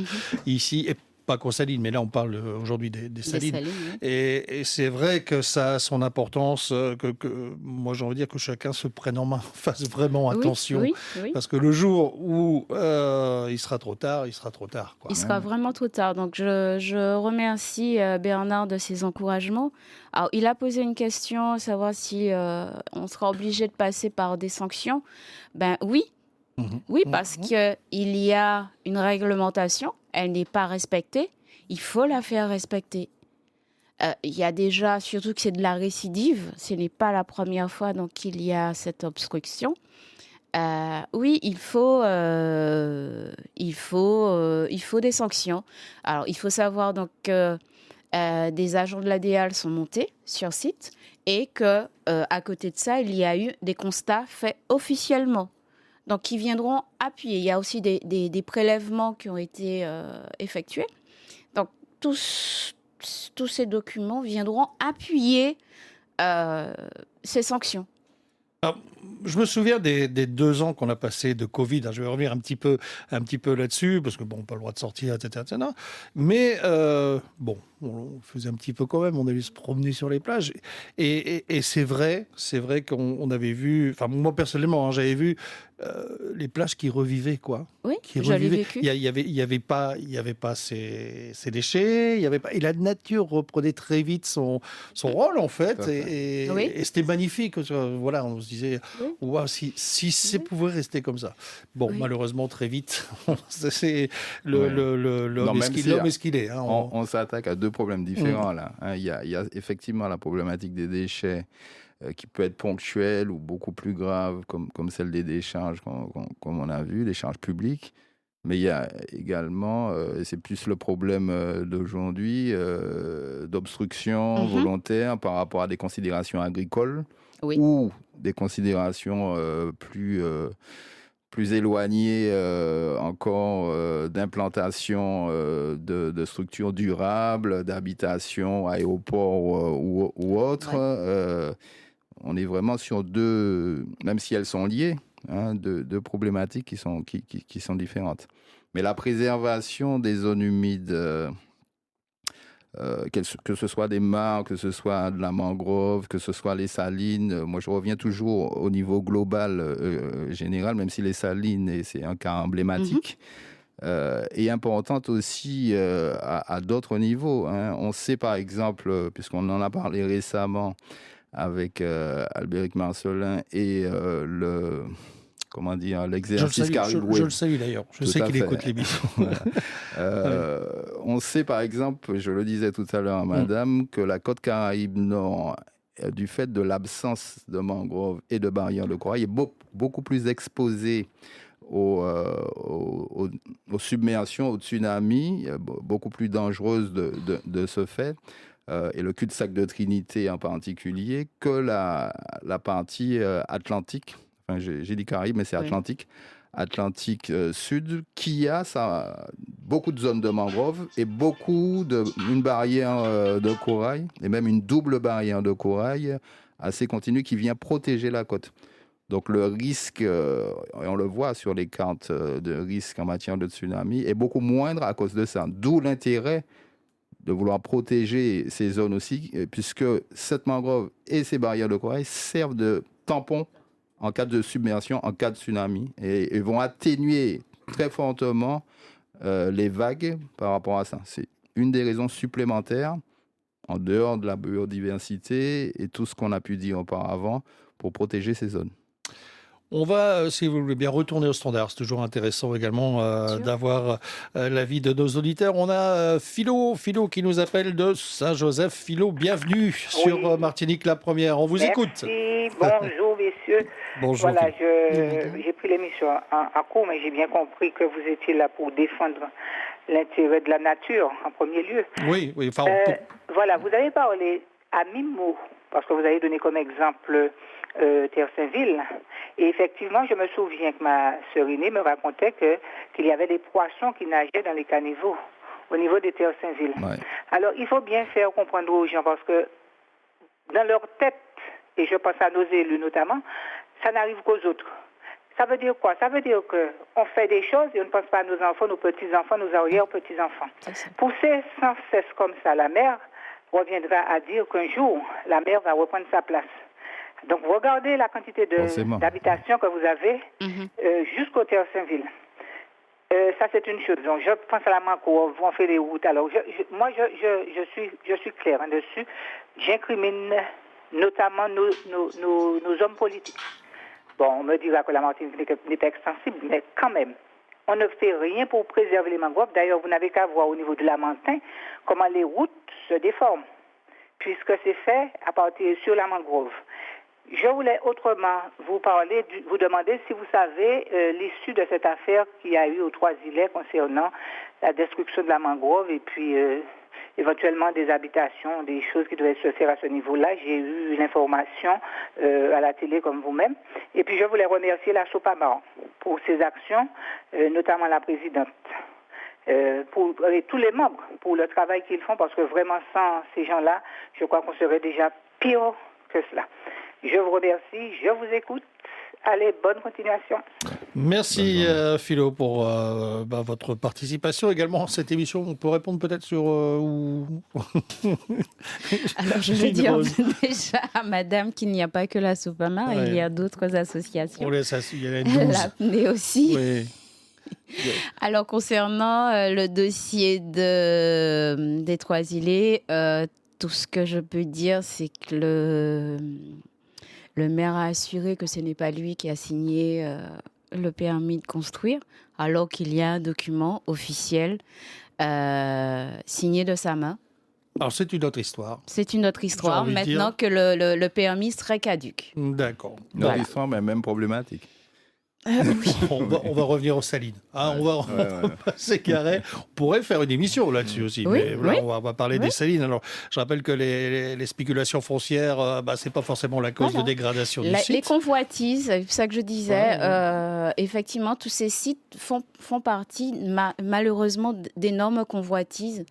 ici. Et pas qu'aux Salines, mais là on parle aujourd'hui des Salines. Oui. Et c'est vrai que ça a son importance, que moi j'ai envie de dire que chacun se prenne en main, fasse vraiment attention. Oui. Parce que le jour où il sera trop tard, il sera trop tard. Il sera vraiment trop tard. Donc je remercie Bernard de ses encouragements. Alors il a posé une question, savoir si on sera obligé de passer par des sanctions. Ben oui. Oui, parce qu'il y a une réglementation, elle n'est pas respectée, il faut la faire respecter. Il y a déjà, surtout que c'est de la récidive, ce n'est pas la première fois donc qu'il y a cette obstruction. Oui, il faut des sanctions. Alors, il faut savoir donc que des agents de l'ADEAL sont montés sur site et que à côté de ça, il y a eu des constats faits officiellement. Donc, qui viendront appuyer. Il y a aussi des prélèvements qui ont été effectués. Donc, tous ces documents viendront appuyer ces sanctions. Alors, je me souviens des 2 ans qu'on a passé de Covid. Je vais revenir un petit peu là-dessus, parce que bon, pas le droit de sortir, etc. Mais bon, on faisait un petit peu quand même. On allait se promener sur les plages. Et c'est vrai qu'on avait vu. Enfin, moi personnellement, j'avais vu les plages qui revivaient, quoi. Oui, Qui je l'ai revivaient. vécu. Il y avait pas ces déchets. Il y avait pas. Et la nature reprenait très vite son rôle, en fait. Tout à fait. Oui. Et c'était magnifique. Voilà, on se disait. Oui. Wow, si ça pouvait rester comme ça. Bon, Oui. malheureusement, très vite, c'est Ouais. l'homme Non, même si est ce qu'il est. Hein, on s'attaque à 2 problèmes différents là. Hein. Il y a effectivement la problématique des déchets qui peut être ponctuelle ou beaucoup plus grave, comme celle des décharges, comme on a vu, les charges publiques. Mais il y a également, et c'est plus le problème d'aujourd'hui, d'obstruction volontaire par rapport à des considérations agricoles Oui. ou des considérations plus éloignées encore d'implantation de structures durables, d'habitation, aéroports ou autres. Ouais. On est vraiment sur 2, même si elles sont liées, hein, deux problématiques qui sont différentes. Mais la préservation des zones humides, que ce soit des mares, que ce soit de la mangrove, que ce soit les salines, moi je reviens toujours au niveau global, général, même si les salines, et c'est un cas emblématique, est importante aussi à d'autres niveaux. Hein. On sait par exemple, puisqu'on en a parlé récemment, avec Albéric Marcelin et l'exercice Cariboué. Je le salue d'ailleurs. Je sais qu'il écoute l'émission. On sait par exemple, je le disais tout à l'heure à madame, que la côte Caraïbe Nord, du fait de l'absence de mangroves et de barrières de corail, est beaucoup plus exposée aux submersions, aux tsunamis, beaucoup plus dangereuse de ce fait. Et le cul-de-sac de Trinité en particulier, que la partie atlantique, enfin j'ai dit Caraïbes, mais c'est Atlantique, Atlantique Sud, qui a beaucoup de zones de mangroves et une barrière de corail, et même une double barrière de corail assez continue qui vient protéger la côte. Donc le risque, et on le voit sur les cartes de risque en matière de tsunami, est beaucoup moindre à cause de ça. D'où l'intérêt de vouloir protéger ces zones aussi, puisque cette mangrove et ces barrières de corail servent de tampon en cas de submersion, en cas de tsunami, et vont atténuer très fortement les vagues par rapport à ça. C'est une des raisons supplémentaires, en dehors de la biodiversité et tout ce qu'on a pu dire auparavant, pour protéger ces zones. On va, si vous voulez bien, retourner au standard. C'est toujours intéressant également d'avoir l'avis de nos auditeurs. On a Philo qui nous appelle de Saint-Joseph. Philo, bienvenue sur Martinique la Première. On vous écoute. Bonjour, messieurs. Bonjour. Voilà, j'ai pris l'émission en cours, mais j'ai bien compris que vous étiez là pour défendre l'intérêt de la nature en premier lieu. Oui. Enfin, voilà, vous avez parlé à mi-mot, parce que vous avez donné comme exemple Terre-Saint-Ville. Et effectivement, je me souviens que ma sœur aînée me racontait qu'il y avait des poissons qui nageaient dans les caniveaux au niveau de Terre-Saint-Ville. Ouais. Alors, il faut bien faire comprendre aux gens, parce que dans leur tête, et je pense à nos élus notamment, ça n'arrive qu'aux autres. Ça veut dire quoi? Ça veut dire qu'on fait des choses et on ne pense pas à nos enfants, nos petits-enfants, nos arrière-petits-enfants. Pousser sans cesse comme ça la mer reviendra à dire qu'un jour, la mer va reprendre sa place. Donc, regardez la quantité d'habitations que vous avez jusqu'au Terre-Saint-Ville. Ça, c'est une chose. Donc, je pense à la Mangrove, on fait des routes. Alors, je suis claire dessus. J'incrimine notamment nos hommes politiques. Bon, on me dira que la Martinique n'est pas extensible, mais quand même, on ne fait rien pour préserver les mangroves. D'ailleurs, vous n'avez qu'à voir au niveau de la Mantin comment les routes se déforment, puisque c'est fait à partir sur la mangrove. Je voulais autrement vous demander si vous savez l'issue de cette affaire qu'il y a eu aux Trois-Îlets concernant la destruction de la mangrove et puis éventuellement des habitations, des choses qui devaient se faire à ce niveau-là. J'ai eu l'information à la télé comme vous-même. Et puis je voulais remercier la Sopamar pour ses actions, notamment la présidente. et tous les membres pour le travail qu'ils font, parce que vraiment sans ces gens-là, je crois qu'on serait déjà pire que cela. Je vous remercie, je vous écoute. Allez, bonne continuation. Merci Philo pour votre participation également à cette émission. On peut répondre peut-être sur où... Alors je vais dire déjà à madame qu'il n'y a pas que la Sopama, Ouais. il y a d'autres associations. Il y en a 12. L'apnée aussi. Oui. Alors concernant le dossier des Trois Îlets, tout ce que je peux dire, c'est que le maire a assuré que ce n'est pas lui qui a signé le permis de construire, alors qu'il y a un document officiel signé de sa main. Alors c'est une autre histoire. C'est une autre histoire, envie de maintenant dire. que le permis serait caduque. D'accord. Une autre histoire, mais même problématique. Oui. On va revenir aux salines. Hein, on va pas s'égarer. On pourrait faire une émission là-dessus aussi. Oui, mais là, oui. on va parler Oui. des salines. Alors, je rappelle que les spéculations foncières, c'est pas forcément la cause Voilà. de dégradation du Les site. convoitises, c'est ça que je disais, effectivement, tous ces sites font partie malheureusement d'énormes convoitises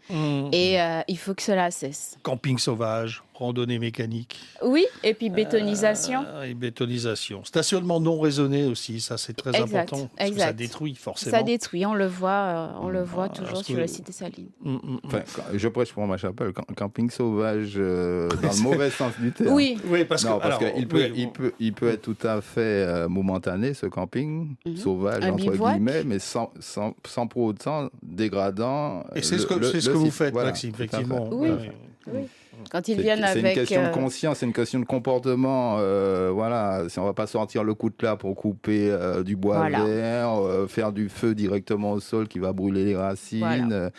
et il faut que cela cesse. Camping sauvage, randonnée mécanique. Oui, et puis bétonisation. Et bétonisation. Stationnement non raisonné aussi, ça c'est très Exact, important. Parce que ça exact. détruit forcément. Ça détruit, on le voit toujours parce sur que- le site des Salines. Enfin, je prêche pour ma chapelle. Camping sauvage, dans le mauvais sens du terme. Oui, Oui, parce Non, que. parce alors, qu'il il peut être tout à fait momentané, ce camping sauvage, Un entre bivouac. guillemets, mais sans pour autant dégradant. Et c'est ce que le vous site. faites, Voilà, Maxime, tout à fait. effectivement. Oui. Ouais. oui. Quand ils C'est viennent c'est avec... une question de conscience, c'est une question de comportement. Voilà, si on va pas sortir le coutelas pour couper du bois Voilà. vert, faire du feu directement au sol qui va brûler les racines, Voilà.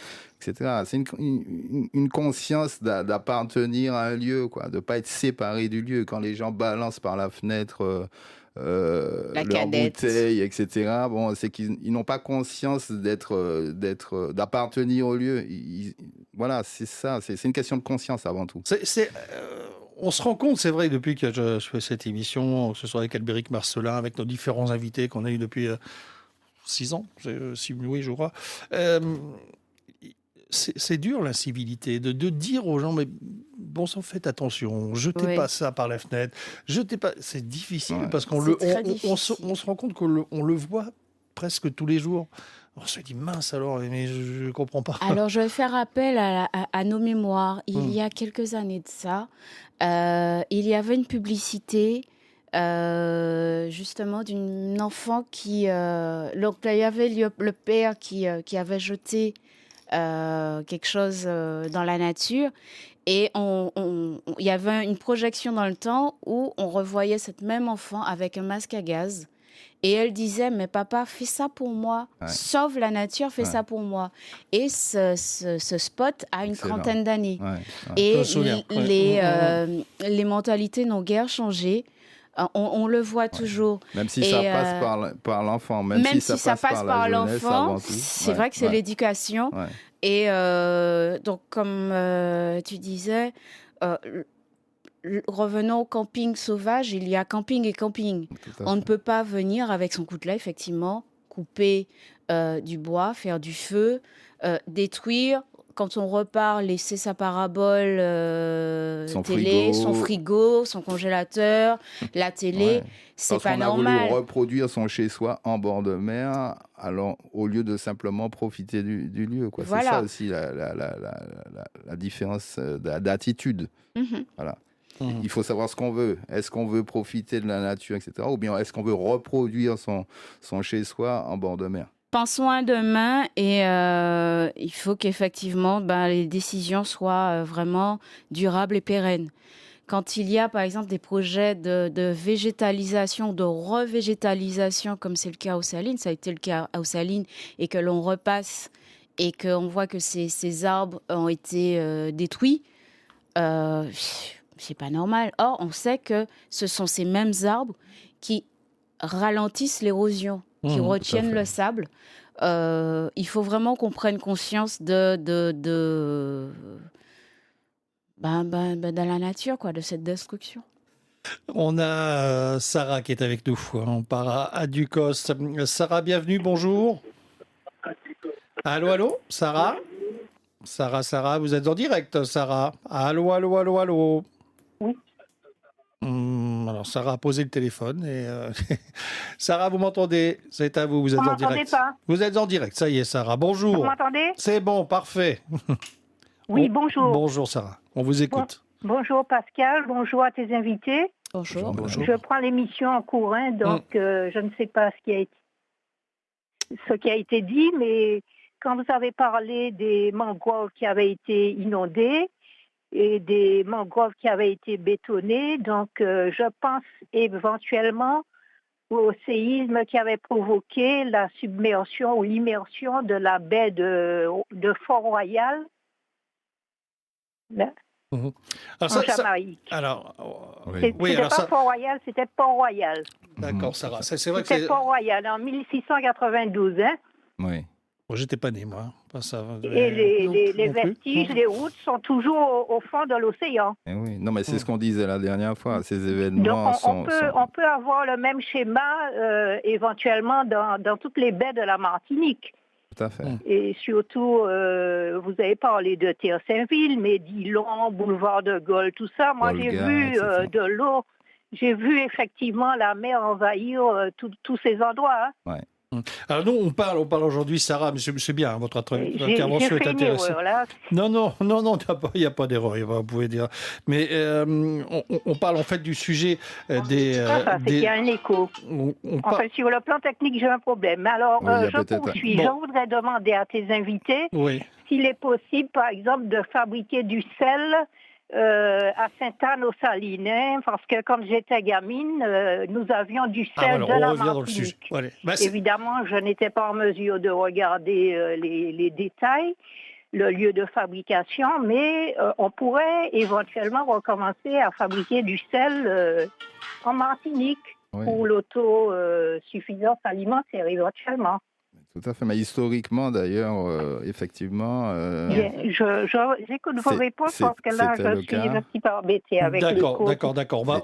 etc. C'est une conscience d'appartenir à un lieu, quoi, de pas être séparé du lieu. Quand les gens balancent par la fenêtre La leurs cadette. bouteilles, etc. Bon, c'est qu'ils n'ont pas conscience d'appartenir au lieu. Voilà, c'est ça. C'est une question de conscience avant tout. On se rend compte, c'est vrai, depuis que je fais cette émission, que ce soit avec Albéric Marcelin, avec nos différents invités qu'on a eu depuis 6 ans, oui, je crois. C'est dur l'incivilité, de dire aux gens, mais bon sang, faites attention, jetez Oui. pas ça par la fenêtre, jetez pas. C'est difficile Ouais. parce qu'on C'est très on se difficile. rend compte qu'on le voit presque tous les jours. On se dit mince alors, mais je comprends pas. Alors, je vais faire appel à nos mémoires. Il y a quelques années de ça, il y avait une publicité justement d'une enfant qui... donc, il y avait le père qui avait jeté quelque chose dans la nature. Et il y avait une projection dans le temps où on revoyait cette même enfant avec un masque à gaz. Et elle disait, mais papa, fais ça pour moi. Ouais. Sauve la nature, fais Ouais. ça pour moi. Et ce spot a une Excellent. trentaine d'années. Ouais, ouais. Et Je me souviens, ouais. les mentalités n'ont guère changé. On le voit toujours. Même si Et, ça passe par l'enfant, même si ça passe par la jeunesse l'enfant, avant tout. c'est Ouais, vrai que c'est ouais, l'éducation. ouais. Et donc, comme tu disais, revenons au camping sauvage, il y a camping et camping. Tout à On ne fait. peut pas venir avec son coutelas, effectivement, couper du bois, faire du feu, détruire. Quand on repart, laisser sa parabole Son télé, frigo. son frigo, son congélateur, la télé, Ouais. c'est Parce pas qu'on a normal. voulu reproduire son chez-soi en bord de mer, alors, au lieu de simplement profiter du lieu. Quoi. Voilà. C'est ça aussi la différence d'attitude. Mhm. Voilà. Mhm. Il faut savoir ce qu'on veut. Est-ce qu'on veut profiter de la nature, etc. Ou bien est-ce qu'on veut reproduire son chez-soi en bord de mer? Pensons à demain et il faut qu'effectivement les décisions soient vraiment durables et pérennes. Quand il y a par exemple des projets de végétalisation, de revégétalisation, comme c'est le cas aux Salines, ça a été le cas aux Salines, et que l'on repasse et qu'on voit que ces arbres ont été détruits, c'est pas normal. Or, on sait que ce sont ces mêmes arbres qui ralentissent l'érosion, qui Tout à retiennent fait. le sable. Il faut vraiment qu'on prenne conscience de la nature, quoi, de cette destruction. On a Sarah qui est avec nous. On part à Ducos. Sarah, bienvenue, bonjour. Allô, Sarah? Sarah, vous êtes en direct, Sarah. Allô. Oui. Alors, Sarah a posé le téléphone et Sarah, vous m'entendez? C'est à vous, vous êtes en direct. Pas. Vous êtes en direct, ça y est, Sarah. Bonjour. Vous m'entendez? C'est bon, parfait. Oui, bonjour. Bonjour, Sarah. On vous écoute. Bonjour, Pascal. Bonjour à tes invités. Bonjour. Bonjour. Je prends l'émission en courant, donc je ne sais pas ce qui a été dit, mais quand vous avez parlé des mangroves qui avaient été inondées et des mangroves qui avaient été bétonnées, donc je pense éventuellement au séisme qui avait provoqué la submersion ou l'immersion de la baie de Fort-Royal en Jamaïque. C'était pas Fort-Royal, c'était Port-Royal. D'accord, Sarah. C'est vrai que c'était Port-Royal en 1692, hein? Oui. Bon, j'étais pas né, moi. Pas ça. Et les vestiges, les routes sont toujours au fond de l'océan. Eh oui. Non, mais c'est ce qu'on disait la dernière fois. Ces événements donc on peut avoir le même schéma éventuellement dans toutes les baies de la Martinique. Tout à fait. Et surtout, vous avez parlé de Terre-Saint-Ville, Médilon, Boulevard de Gaulle, tout ça. Moi, Olga, j'ai vu de l'eau. J'ai vu effectivement la mer envahir tous ces endroits. Hein. Ouais. Alors nous, on parle aujourd'hui, Sarah, mais c'est bien, hein, votre intervention est intéressante. Erreur, là. Non, il n'y a pas d'erreur, vous pouvez dire. Mais on parle en fait du sujet des... c'est qu'il y a un écho. Enfin, sur le plan technique, j'ai un problème. Alors, je poursuis. Je voudrais demander à tes invités s'il est possible, par exemple, de fabriquer du sel à Sainte-Anne-aux-Salines, hein, parce que quand j'étais gamine, nous avions du sel de la Martinique. Évidemment, je n'étais pas en mesure de regarder les détails, le lieu de fabrication, mais on pourrait éventuellement recommencer à fabriquer du sel en Martinique pour l'autosuffisance alimentaire éventuellement. Tout à fait, mais historiquement d'ailleurs, effectivement... J'écoute vos réponses parce que là, je suis un petit peu embêtée avec D'accord.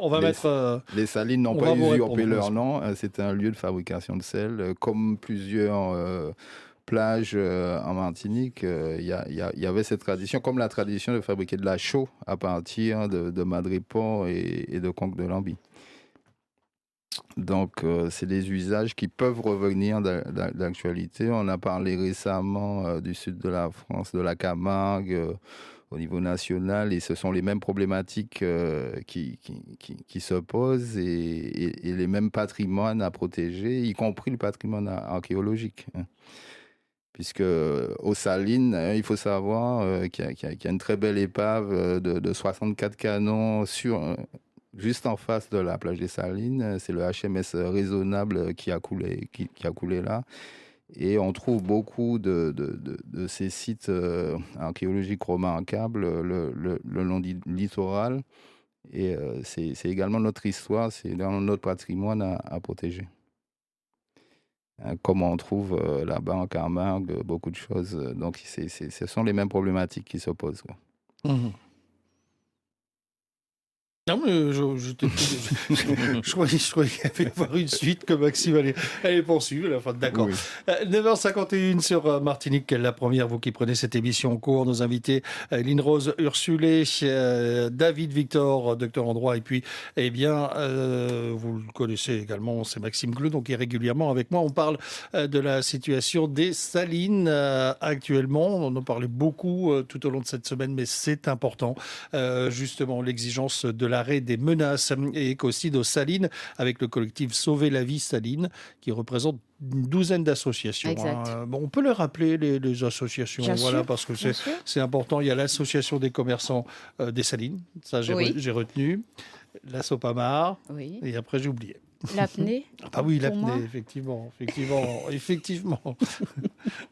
On va mettre... Les salines n'ont pas usurpé leur nom, c'était un lieu de fabrication de sel, comme plusieurs plages en Martinique, il y avait cette tradition, comme la tradition de fabriquer de la chaux à partir de Madréport et de Conques de Lambie. Donc, c'est des usages qui peuvent revenir d'actualité. On a parlé récemment du sud de la France, de la Camargue, au niveau national, et ce sont les mêmes problématiques qui se posent et les mêmes patrimoines à protéger, y compris le patrimoine archéologique. Puisque aux Salines, il faut savoir qu'il y a une très belle épave de 64 canons juste en face de la plage des Salines. C'est le HMS Raisonnable qui a coulé là. Et on trouve beaucoup de ces sites archéologiques remarquables le long du littoral. Et c'est également notre histoire, c'est notre patrimoine à protéger. Comme on trouve là-bas en Camargue, beaucoup de choses. Donc, ce sont les mêmes problématiques qui se posent. Non, mais je croyais qu'il allait y avoir une suite que Maxime allait poursuivre à la fin. D'accord. Oui. 9h51 sur Martinique, la première, vous qui prenez cette émission en cours. Nos invités, Lynn Rose Ursulé, David Victor, docteur en droit, et puis, vous le connaissez également, c'est Maxime Gleu, qui est régulièrement avec moi. On parle de la situation des Salines actuellement. On en a parlé beaucoup tout au long de cette semaine, mais c'est important. Justement, l'exigence de l'arrêt des menaces et écocide aux Salines avec le collectif Sauver la vie Saline qui représente une douzaine d'associations. On peut les rappeler, les associations, parce que c'est important. Il y a l'association des commerçants des Salines, ça j'ai retenu, la Sopamar, et après j'ai oublié. L'apnée. L'apnée, effectivement.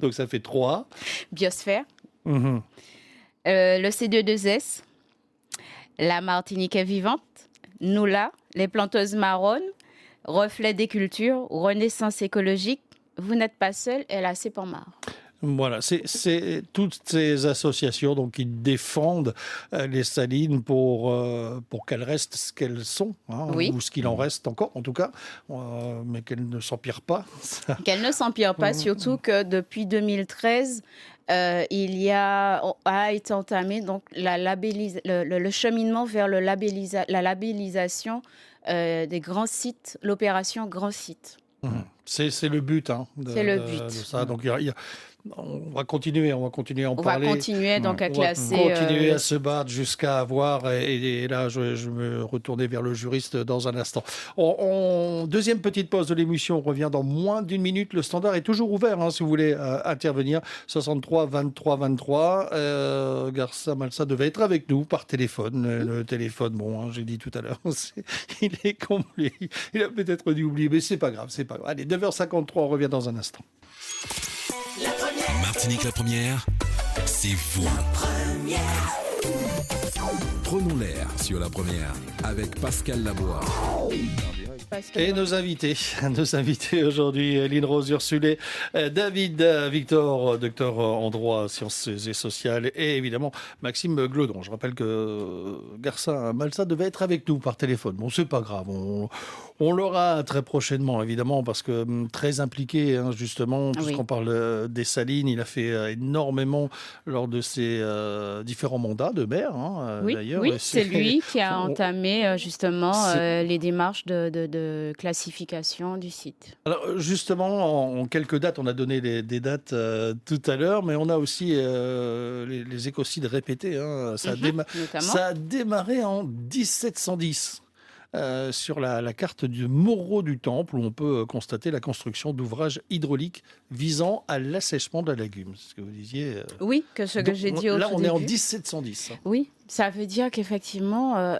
Donc ça fait 3. Biosphère. Le C22S. La Martinique est vivante, Noula, les planteuses marronnes, Reflet des cultures, Renaissance écologique, Vous n'êtes pas seul et la Sépamar. Voilà, c'est toutes ces associations donc, qui défendent les salines pour qu'elles restent ce qu'elles sont, ou ce qu'il en reste encore, en tout cas, mais qu'elles ne s'empirent pas. Qu'elles ne s'empirent pas, surtout que depuis 2013, a été entamé donc, le cheminement vers la labellisation des grands sites, l'opération Grand Site. C'est le but, c'est le but. De ça. Donc, on va continuer à en parler. On va continuer donc à classer. Continuer à se battre jusqu'à avoir. Et là, je vais me retourner vers le juriste dans un instant. Deuxième petite pause de l'émission. On revient dans moins d'une minute. Le standard est toujours ouvert si vous voulez intervenir. 63 23 23. Garça Malsa devait être avec nous par téléphone. Le téléphone, j'ai dit tout à l'heure, il est comblé. Il a peut-être dû oublier, mais c'est pas grave. Allez, 9h53, on revient dans un instant. Martinique la première, c'est vous. La première. Prenons l'air sur la première avec Pascal Laboire. Et nos invités aujourd'hui, Eline Rose Ursulé, David Victor, docteur en droit, sciences et sociales, et évidemment Maxime Glodon. Je rappelle que Garça Malsa devait être avec nous par téléphone. Bon, c'est pas grave, on l'aura très prochainement, évidemment, parce que très impliqué, justement, puisqu'on parle des salines, il a fait énormément lors de ses différents mandats de maire, d'ailleurs. Oui, c'est lui qui a entamé justement les démarches de classification du site. Alors justement, en quelques dates, on a donné des dates tout à l'heure, mais on a aussi les écocides répétés. Ça a démarré en 1710. Sur la carte du Moreau du Temple, où on peut constater la construction d'ouvrages hydrauliques visant à l'assèchement de la lagune. C'est ce que vous disiez. Oui, que j'ai dit au là, tout on début. est en 1710. Oui, ça veut dire qu'effectivement,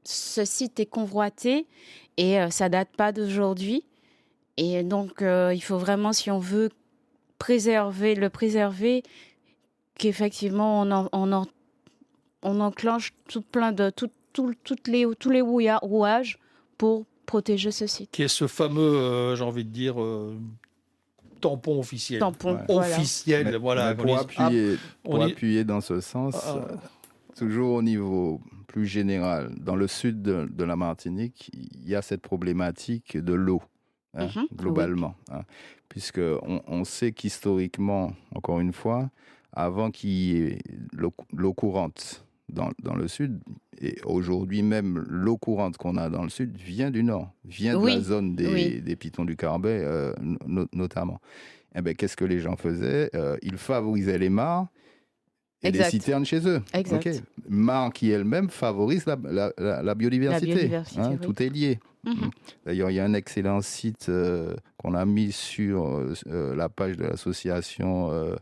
ce site est convoité et ça date pas d'aujourd'hui. Et donc, il faut vraiment, si on veut le préserver, qu'effectivement, on enclenche tous les rouages pour protéger ce site. Qui est ce fameux, j'ai envie de dire, tampon officiel. Officiel, voilà. Pour appuyer dans ce sens, toujours au niveau plus général, dans le sud de la Martinique, il y a cette problématique de l'eau, globalement. Puisque on sait qu'historiquement, encore une fois, avant qu'il y ait l'eau courante dans le sud, et aujourd'hui même, l'eau courante qu'on a dans le sud vient du nord, vient de la zone des Pitons du Carbet, notamment. Eh bien, qu'est-ce que les gens faisaient ? Ils favorisaient les mares et les citernes chez eux. Mares qui elle-même favorisent la biodiversité. Tout est lié. D'ailleurs, il y a un excellent site qu'on a mis sur la page de l'association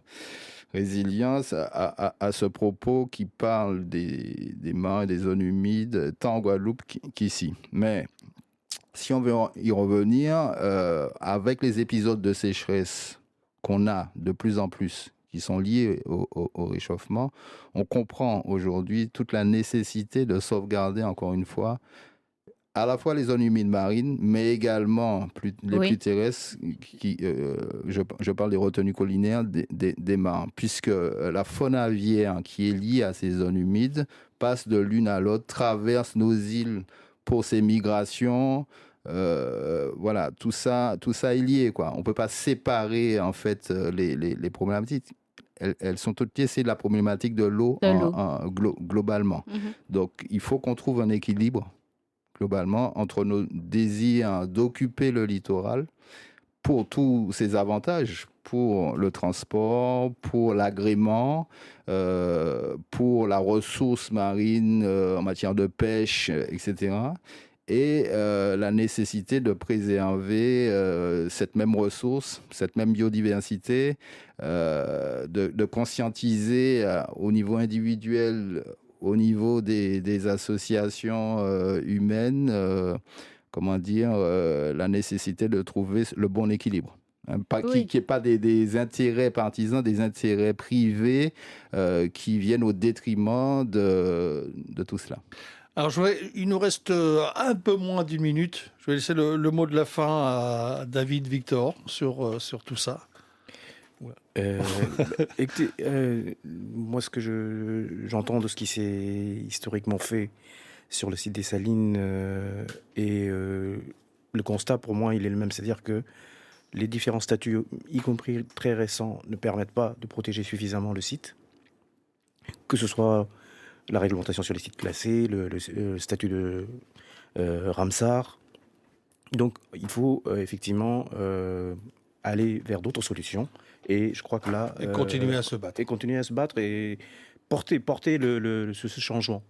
Résilience à ce propos, qui parle des mares et des zones humides, tant en Guadeloupe qu'ici. Mais si on veut y revenir, avec les épisodes de sécheresse qu'on a de plus en plus, qui sont liés au réchauffement, on comprend aujourd'hui toute la nécessité de sauvegarder, encore une fois, à la fois les zones humides marines, mais également les plus terrestres, je parle des retenues collinaires des mares, puisque la faune aviaire qui est liée à ces zones humides passe de l'une à l'autre, traverse nos îles pour ses migrations. Voilà, tout ça est lié, quoi. On ne peut pas séparer, en fait, les problématiques. Elles sont toutes liées, c'est la problématique de l'eau globalement. Donc, il faut qu'on trouve un équilibre globalement entre nos désirs d'occuper le littoral pour tous ses avantages, pour le transport, pour l'agrément, pour la ressource marine en matière de pêche, etc. Et la nécessité de préserver cette même ressource, cette même biodiversité, de conscientiser au niveau individuel, au niveau des associations humaines, la nécessité de trouver le bon équilibre. Qu'il n'y ait pas des intérêts partisans, des intérêts privés qui viennent au détriment de tout cela. Alors, il nous reste un peu moins d'1 minute. Je vais laisser le mot de la fin à David Victor sur tout ça. Écoutez, moi, ce que j'entends de ce qui s'est historiquement fait sur le site des Salines et le constat, pour moi, il est le même. C'est-à-dire que les différents statuts, y compris très récents, ne permettent pas de protéger suffisamment le site. Que ce soit la réglementation sur les sites classés, le statut de Ramsar. Donc, il faut effectivement aller vers d'autres solutions. Et je crois que là... Et continuer à se battre. Et continuer à se battre et porter ce changement.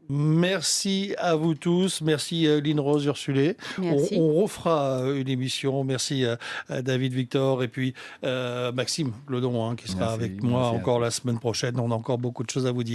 Merci à vous tous. Merci Lynn Rose Ursulé. On refera une émission. Merci à David Victor et puis Maxime Glodon qui sera avec moi encore la semaine prochaine. On a encore beaucoup de choses à vous dire.